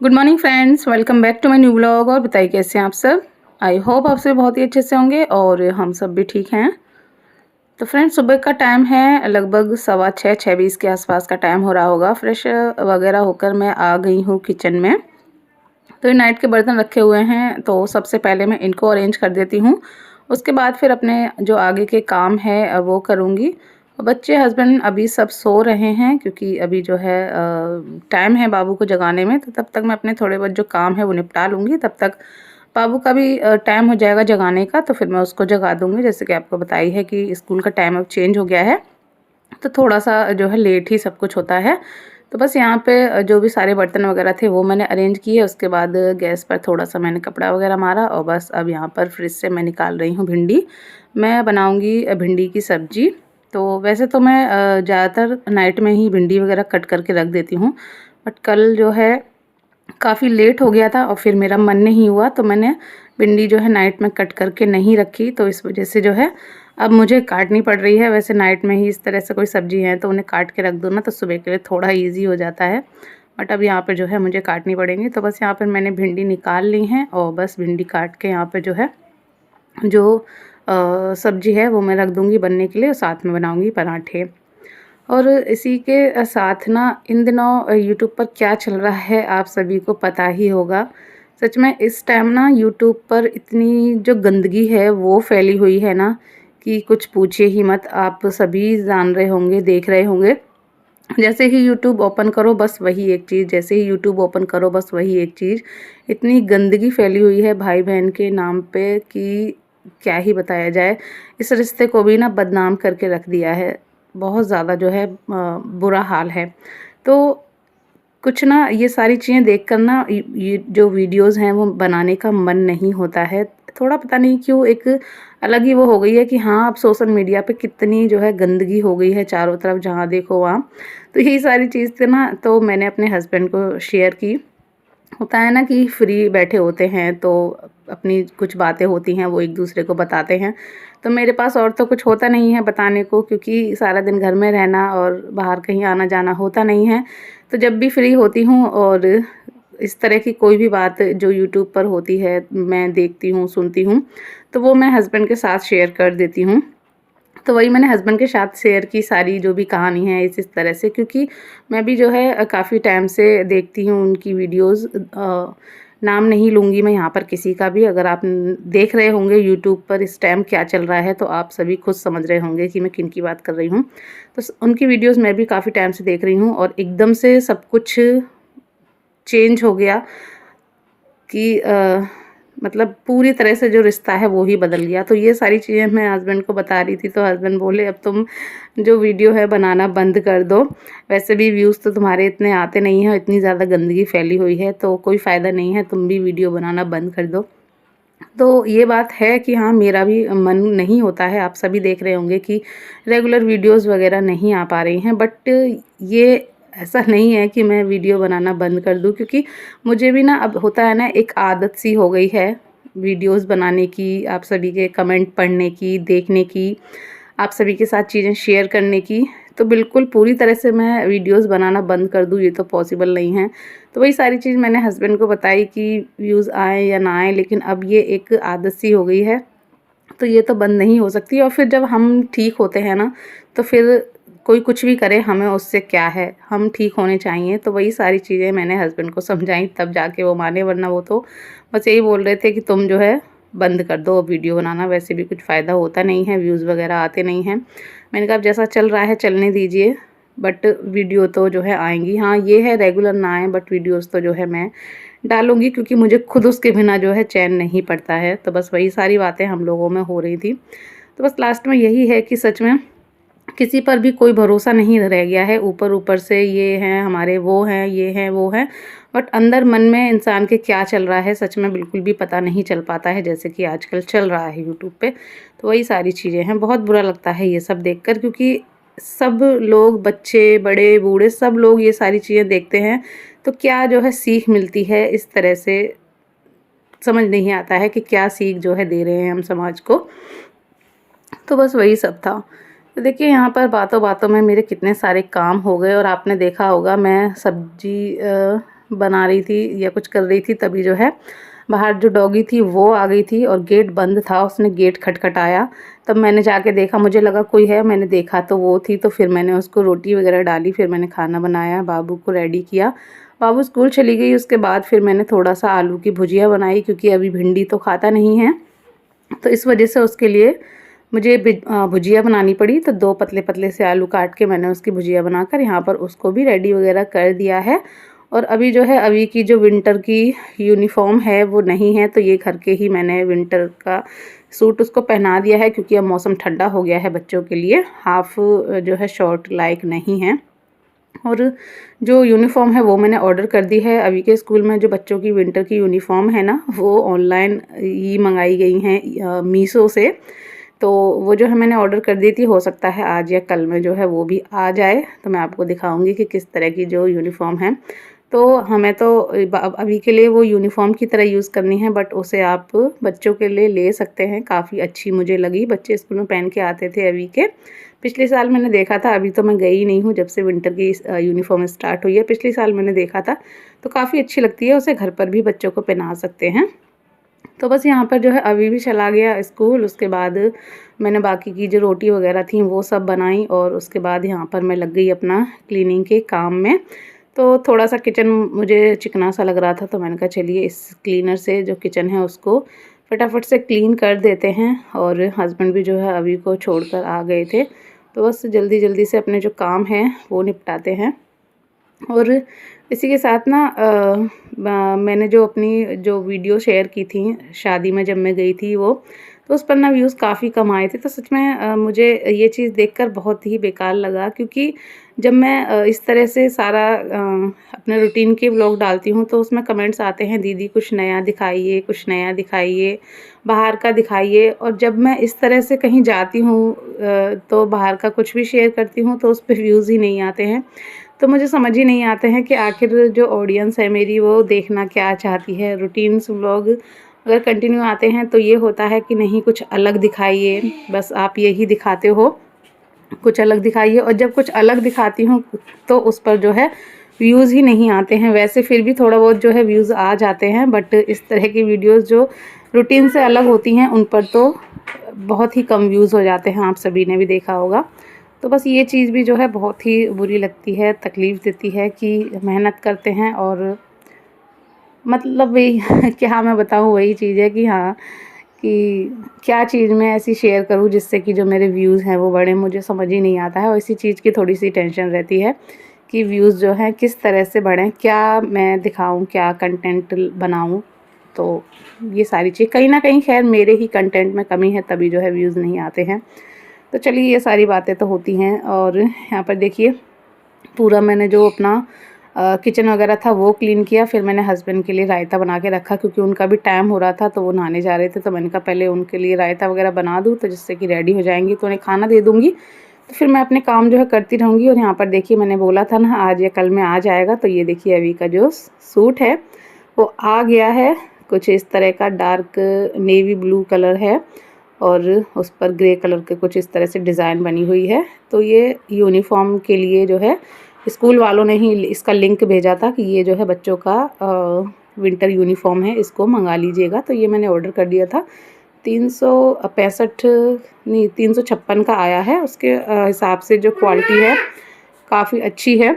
Good morning friends, welcome back to my new blog. और बताइए कैसे हैं आप सब। आई होप आप सब बहुत ही अच्छे से होंगे और हम सब भी ठीक हैं। तो फ्रेंड्स, सुबह का टाइम है, लगभग 6:15 6:20 के आसपास का टाइम हो रहा होगा। फ्रेश वगैरह होकर मैं आ गई हूँ किचन में। तो ये नाइट के बर्तन रखे हुए हैं, तो सबसे पहले मैं इनको अरेंज कर देती हूँ। उसके बाद फिर अपने जो आगे के काम है वो करूँगी। बच्चे हस्बैंड अभी सब सो रहे हैं, क्योंकि अभी जो है टाइम है बाबू को जगाने में। तो तब तक मैं अपने थोड़े बहुत जो काम है वो निपटा लूँगी। तब तक बाबू का भी टाइम हो जाएगा जगाने का, तो फिर मैं उसको जगा दूँगी। जैसे कि आपको बताई है कि स्कूल का टाइम अब चेंज हो गया है, तो थोड़ा-सा जो है लेट ही सब कुछ होता है। तो बस यहाँ पे जो भी सारे बर्तन वग़ैरह थे वो मैंने अरेंज किए। उसके बाद गैस पर थोड़ा-सा मैंने कपड़ा वग़ैरह मारा और बस अब यहाँ पर फ्रिज से मैं निकाल रही हूँ भिंडी। मैं बनाऊँगी भिंडी की सब्ज़ी। तो वैसे तो मैं ज़्यादातर नाइट में ही भिंडी वग़ैरह कट करके रख देती हूँ। बट कल जो है काफ़ी लेट हो गया था और फिर मेरा मन नहीं हुआ, तो मैंने भिंडी जो है नाइट में कट करके नहीं रखी। तो इस वजह से जो है अब मुझे काटनी पड़ रही है। वैसे नाइट में ही इस तरह से कोई सब्ज़ी है तो उन्हें काट के रख दो ना, तो सुबह के लिए थोड़ा ईज़ी हो जाता है। बट अब यहाँ पे जो है मुझे काटनी पड़ेंगी। तो बस यहाँ पर मैंने भिंडी निकाल ली हैं और बस भिंडी काट के यहाँ पे जो है जो सब्ज़ी है वो मैं रख दूँगी बनने के लिए, और साथ में बनाऊँगी पराठे। और इसी के साथ ना इन दिनों यूट्यूब पर क्या चल रहा है आप सभी को पता ही होगा। सच में इस टाइम ना यूट्यूब पर इतनी जो गंदगी है वो फैली हुई है ना, कि कुछ पूछिए ही मत। आप सभी जान रहे होंगे, देख रहे होंगे। जैसे ही यूट्यूब ओपन करो बस वही एक चीज़, जैसे ही यूट्यूब ओपन करो बस वही एक चीज़। इतनी गंदगी फैली हुई है भाई बहन के नाम पे कि क्या ही बताया जाए। इस रिश्ते को भी ना बदनाम करके रख दिया है। बहुत ज़्यादा जो है बुरा हाल है। तो कुछ ना ये सारी चीज़ें देखकर ना ये जो वीडियोज़ हैं वो बनाने का मन नहीं होता है। थोड़ा पता नहीं क्यों एक अलग ही वो हो गई है कि हाँ, अब सोशल मीडिया पे कितनी जो है गंदगी हो गई है चारों तरफ, जहाँ देखो वहाँ। तो यही सारी चीज़ थी ना, तो मैंने अपने हस्बैंड को शेयर की। होता है ना कि फ्री बैठे होते हैं तो अपनी कुछ बातें होती हैं वो एक दूसरे को बताते हैं। तो मेरे पास और तो कुछ होता नहीं है बताने को, क्योंकि सारा दिन घर में रहना और बाहर कहीं आना जाना होता नहीं है। तो जब भी फ्री होती हूँ और इस तरह की कोई भी बात जो यूट्यूब पर होती है मैं देखती हूँ, सुनती हूँ, तो वो मैं हस्बैंड के साथ शेयर कर देती हूँ। तो वही मैंने हस्बैंड के साथ शेयर की सारी जो भी कहानी है इस तरह से, क्योंकि मैं भी जो है काफ़ी टाइम से देखती हूँ उनकी वीडियोज़। नाम नहीं लूँगी मैं यहाँ पर किसी का भी। अगर आप देख रहे होंगे यूट्यूब पर इस टाइम क्या चल रहा है, तो आप सभी खुद समझ रहे होंगे कि मैं किन की बात कर रही हूँ। तो उनकी वीडियोज़ मैं भी काफ़ी टाइम से देख रही हूँ और एकदम से सब कुछ चेंज हो गया कि मतलब पूरी तरह से जो रिश्ता है वो ही बदल गया। तो ये सारी चीज़ें मैं हस्बैंड को बता रही थी, तो हस्बैंड बोले अब तुम जो वीडियो है बनाना बंद कर दो। वैसे भी व्यूज़ तो तुम्हारे इतने आते नहीं हैं, इतनी ज़्यादा गंदगी फैली हुई है तो कोई फ़ायदा नहीं है, तुम भी वीडियो बनाना बंद कर दो। तो ये बात है कि हाँ, मेरा भी मन नहीं होता है। आप सभी देख रहे होंगे कि रेगुलर वीडियोज़ वग़ैरह नहीं आ पा रही हैं। बट ये ऐसा नहीं है कि मैं वीडियो बनाना बंद कर दूँ, क्योंकि मुझे भी ना अब होता है ना, एक आदत सी हो गई है वीडियोज़ बनाने की, आप सभी के कमेंट पढ़ने की, देखने की, आप सभी के साथ चीज़ें शेयर करने की। तो बिल्कुल पूरी तरह से मैं वीडियोज़ बनाना बंद कर दूँ ये तो पॉसिबल नहीं है। तो वही सारी चीज़ मैंने हस्बैंड को बताई कि व्यूज़ आएँ या ना आएँ, लेकिन अब ये एक आदत सी हो गई है, तो ये तो बंद नहीं हो सकती। और फिर जब हम ठीक होते हैं ना, तो फिर कोई कुछ भी करे हमें उससे क्या है, हम ठीक होने चाहिए। तो वही सारी चीज़ें मैंने हस्बैंड को समझाई, तब जाके वो माने, वरना वो तो बस यही बोल रहे थे कि तुम जो है बंद कर दो वीडियो बनाना, वैसे भी कुछ फ़ायदा होता नहीं है, व्यूज़ वगैरह आते नहीं हैं। मैंने कहा अब जैसा चल रहा है चलने दीजिए, बट वीडियो तो जो है आएँगी। हाँ, ये है रेगुलर ना आएँ, बट वीडियोज़ तो जो है मैं डालूँगी, क्योंकि मुझे खुद उसके बिना जो है चैन नहीं पड़ता है। तो बस वही सारी बातें हम लोगों में हो रही थी। तो बस लास्ट में यही है कि सच में किसी पर भी कोई भरोसा नहीं रह गया है। ऊपर-ऊपर से ये हैं हमारे, वो हैं, ये हैं, वो हैं, बट अंदर मन में इंसान के क्या चल रहा है सच में बिल्कुल भी पता नहीं चल पाता है, जैसे कि आजकल चल रहा है यूट्यूब पे। तो वही सारी चीज़ें हैं। बहुत बुरा लगता है ये सब देखकर, क्योंकि सब लोग, बच्चे, बड़े, बूढ़े, सब लोग ये सारी चीज़ें देखते हैं। तो क्या जो है सीख मिलती है इस तरह से, समझ नहीं आता है कि क्या सीख जो है दे रहे हैं हम समाज को। तो बस वही सब था। तो देखिए यहाँ पर बातों-बातों में मेरे कितने सारे काम हो गए, और आपने देखा होगा मैं सब्ज़ी बना रही थी या कुछ कर रही थी, तभी जो है बाहर जो डॉगी थी वो आ गई थी और गेट बंद था, उसने गेट खटखटाया। तब मैंने जाके देखा, मुझे लगा कोई है, मैंने देखा तो वो थी, तो फिर मैंने उसको रोटी वगैरह डाली, फिर मैंने खाना बनाया, बाबू को रेडी किया। बाबू स्कूल चली गई, उसके बाद फिर मैंने थोड़ा-सा आलू की भुजिया बनाई क्योंकि अभी भिंडी तो खाता नहीं है, तो इस वजह से उसके लिए मुझे भुजिया बनानी पड़ी। तो 2 पतले-पतले से आलू काट के मैंने उसकी भुजिया बनाकर यहाँ पर उसको भी रेडी वगैरह कर दिया है। और अभी जो है, अभी की जो विंटर की यूनिफ़ॉर्म है वो नहीं है, तो ये घर के ही मैंने विंटर का सूट उसको पहना दिया है क्योंकि अब मौसम ठंडा हो गया है बच्चों के लिए। हाफ़ जो है शॉर्ट लायक नहीं है। और जो यूनिफ़ॉर्म है वो मैंने ऑर्डर कर दी है। अभी के स्कूल में जो बच्चों की विंटर की यूनिफ़ॉर्म है ना, वो ऑनलाइन ही मंगाई गई हैं मीशो से। तो वो जो है मैंने ऑर्डर कर दी थी, हो सकता है आज या कल में जो है वो भी आ जाए, तो मैं आपको दिखाऊंगी कि किस तरह की जो यूनिफ़ॉर्म है। तो हमें तो अभी के लिए वो यूनिफ़ॉर्म की तरह यूज़ करनी है, बट उसे आप बच्चों के लिए ले सकते हैं। काफ़ी अच्छी मुझे लगी, बच्चे स्कूल में पहन के आते थे अभी के। पिछले साल मैंने देखा था, अभी तो मैं गई नहीं हूँ जब से विंटर की यूनिफ़ॉर्म स्टार्ट हुई है। पिछले साल मैंने देखा था, तो काफ़ी अच्छी लगती है, उसे घर पर भी बच्चों को पहना सकते हैं। तो बस यहाँ पर जो है अभी भी चला गया स्कूल, उसके बाद मैंने बाकी की जो रोटी वगैरह थी वो सब बनाई और उसके बाद यहाँ पर मैं लग गई अपना क्लीनिंग के काम में। तो थोड़ा-सा किचन मुझे चिकना सा लग रहा था, तो मैंने कहा चलिए इस क्लीनर से जो किचन है उसको फटाफट से क्लीन कर देते हैं। और हस्बैंड भी जो है अभी को छोड़कर आ गए थे, तो बस जल्दी-जल्दी से अपने जो काम हैं वो निपटाते हैं। और इसी के साथ ना मैंने जो अपनी जो वीडियो शेयर की थी शादी में जब मैं गई थी वो, तो उस पर ना व्यूज़ काफ़ी कम आए थे। तो सच में मुझे ये चीज़ देखकर बहुत ही बेकार लगा, क्योंकि जब मैं इस तरह से सारा अपने रूटीन के व्लॉग डालती हूँ तो उसमें कमेंट्स आते हैं, दीदी कुछ नया दिखाइए, कुछ नया दिखाइए, बाहर का दिखाइए। और जब मैं इस तरह से कहीं जाती हूँ तो बाहर का कुछ भी शेयर करती हूँ तो उस पे व्यूज़ ही नहीं आते हैं। तो मुझे समझ ही नहीं आते हैं कि आखिर जो ऑडियंस है मेरी वो देखना क्या चाहती है। रूटीन्स व्लॉग अगर कंटिन्यू आते हैं तो ये होता है कि नहीं कुछ अलग दिखाइए, बस आप यही दिखाते हो, कुछ अलग दिखाइए। और जब कुछ अलग दिखाती हूँ तो उस पर जो है व्यूज़ ही नहीं आते हैं। वैसे फिर भी थोड़ा बहुत जो है व्यूज़ आ जाते हैं, बट इस तरह की वीडियोज़ जो रूटीन से अलग होती हैं उन पर तो बहुत ही कम व्यूज़ हो जाते हैं, आप सभी ने भी देखा होगा। तो बस ये चीज़ भी जो है बहुत ही बुरी लगती है, तकलीफ़ देती है कि मेहनत करते हैं और मतलब वही क्या मैं बताऊँ, वही चीज़ है कि हाँ, कि क्या चीज़ मैं ऐसी शेयर करूँ जिससे कि जो मेरे व्यूज़ हैं वो बढ़ें, मुझे समझ ही नहीं आता है। और इसी चीज़ की थोड़ी-सी टेंशन रहती है कि व्यूज़ जो हैं किस तरह से बढ़ें, क्या मैं दिखाऊँ, क्या कंटेंट बनाऊँ। तो ये सारी चीज़ कहीं न कहीं ख़ैर मेरे ही कंटेंट में कमी है, तभी जो है व्यूज़ नहीं आते हैं। तो चलिए ये सारी बातें तो होती हैं। और यहाँ पर देखिए पूरा मैंने जो अपना किचन वगैरह था वो क्लीन किया। फिर मैंने हस्बैंड के लिए रायता बना के रखा क्योंकि उनका भी टाइम हो रहा था, तो वो नहाने जा रहे थे। तो मैंने कहा पहले उनके लिए रायता वगैरह बना दूँ, तो जिससे कि रेडी हो जाएँगी तो उन्हें खाना दे दूँगी, तो फिर मैं अपने काम जो है करती रहूँगी। और यहाँ पर देखिए मैंने बोला था ना आज या कल में आ जाएगा, तो ये देखिए अभी का जो सूट है वो आ गया है। कुछ इस तरह का डार्क नेवी ब्लू कलर है और उस पर ग्रे कलर के कुछ इस तरह से डिज़ाइन बनी हुई है। तो ये यूनिफ़ॉर्म के लिए जो है स्कूल वालों ने ही इसका लिंक भेजा था कि ये जो है बच्चों का विंटर यूनिफ़ॉर्म है, इसको मंगा लीजिएगा। तो ये मैंने ऑर्डर कर दिया था। 365 नहीं 356 का आया है। उसके हिसाब से जो क्वालिटी है काफ़ी अच्छी है,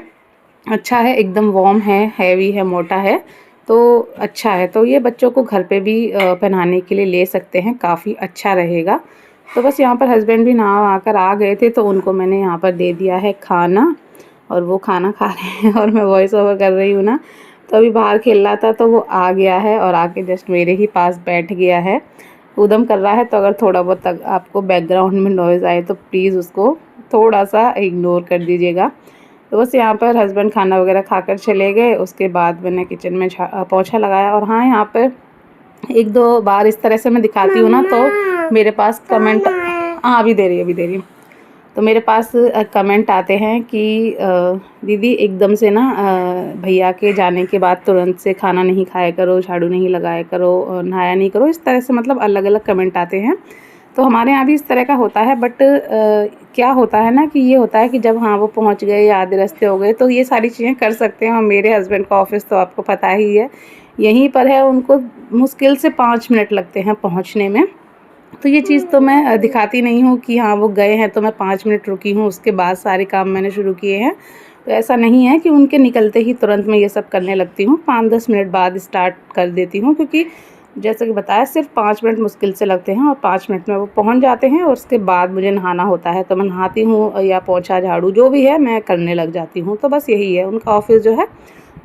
अच्छा है, एकदम वार्म है, हैवी है, मोटा है, तो अच्छा है। तो ये बच्चों को घर पे भी पहनाने के लिए ले सकते हैं, काफ़ी अच्छा रहेगा। तो बस यहाँ पर हस्बैंड भी नहा आकर आ गए थे, तो उनको मैंने यहाँ पर दे दिया है खाना और वो खाना खा रहे हैं और मैं वॉइस ओवर कर रही हूँ ना, तो अभी बाहर खेल रहा था तो वो आ गया है और आके जस्ट मेरे ही पास बैठ गया है, ऊधम कर रहा है। तो अगर थोड़ा बहुत आपको बैकग्राउंड में नॉइज़ आए तो प्लीज़ उसको थोड़ा-सा इग्नोर कर दीजिएगा। तो बस यहाँ पर हस्बैंड खाना वगैरह खाकर चले गए, उसके बाद मैंने किचन में पोंछा लगाया। और हाँ, यहाँ पर 1-2 बार इस तरह से मैं दिखाती हूँ ना, तो मेरे पास कमेंट हाँ, अभी दे रही हूँ, अभी दे रही हूँ। तो मेरे पास कमेंट आते हैं कि दीदी एकदम से ना भैया के जाने के बाद तुरंत से खाना नहीं खाया करो, झाड़ू नहीं लगाया करो, नहाया नहीं करो, इस तरह से मतलब अलग-अलग कमेंट आते हैं। तो हमारे यहाँ भी इस तरह का होता है, बट क्या होता है ना कि ये होता है कि जब हाँ वो पहुँच गए या आधे रास्ते हो गए तो ये सारी चीज़ें कर सकते हैं। और मेरे हस्बैंड का ऑफ़िस तो आपको पता ही है, यहीं पर है, उनको मुश्किल से 5 मिनट लगते हैं पहुँचने में। तो ये चीज़ तो मैं दिखाती नहीं हूँ कि हाँ वो गए हैं तो मैं 5 मिनट रुकी हूँ, उसके बाद सारे काम मैंने शुरू किए हैं। तो ऐसा नहीं है कि उनके निकलते ही तुरंत मैं ये सब करने लगती हूँ, 5-10 मिनट बाद स्टार्ट कर देती हूँ, क्योंकि जैसे कि बताया सिर्फ 5 मिनट मुश्किल से लगते हैं और 5 मिनट में वो पहुँच जाते हैं। और उसके बाद मुझे नहाना होता है तो मैं नहाती हूँ या पोंछा झाड़ू जो भी है मैं करने लग जाती हूँ। तो बस यही है, उनका ऑफ़िस जो है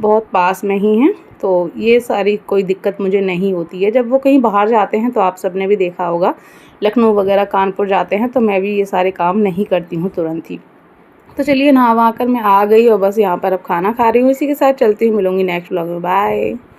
बहुत पास में ही है, तो ये सारी कोई दिक्कत मुझे नहीं होती है। जब वो कहीं बाहर जाते हैं तो आप सबने भी देखा होगा, लखनऊ वगैरह कानपुर जाते हैं तो मैं भी ये सारे काम नहीं करती हूँ तुरंत ही। तो चलिए नहा वहा कर मैं आ गई और बस यहाँ पर अब खाना खा रही हूँ। इसी के साथ चलती हूँ, मिलूँगी नेक्स्ट व्लॉग में। बाय।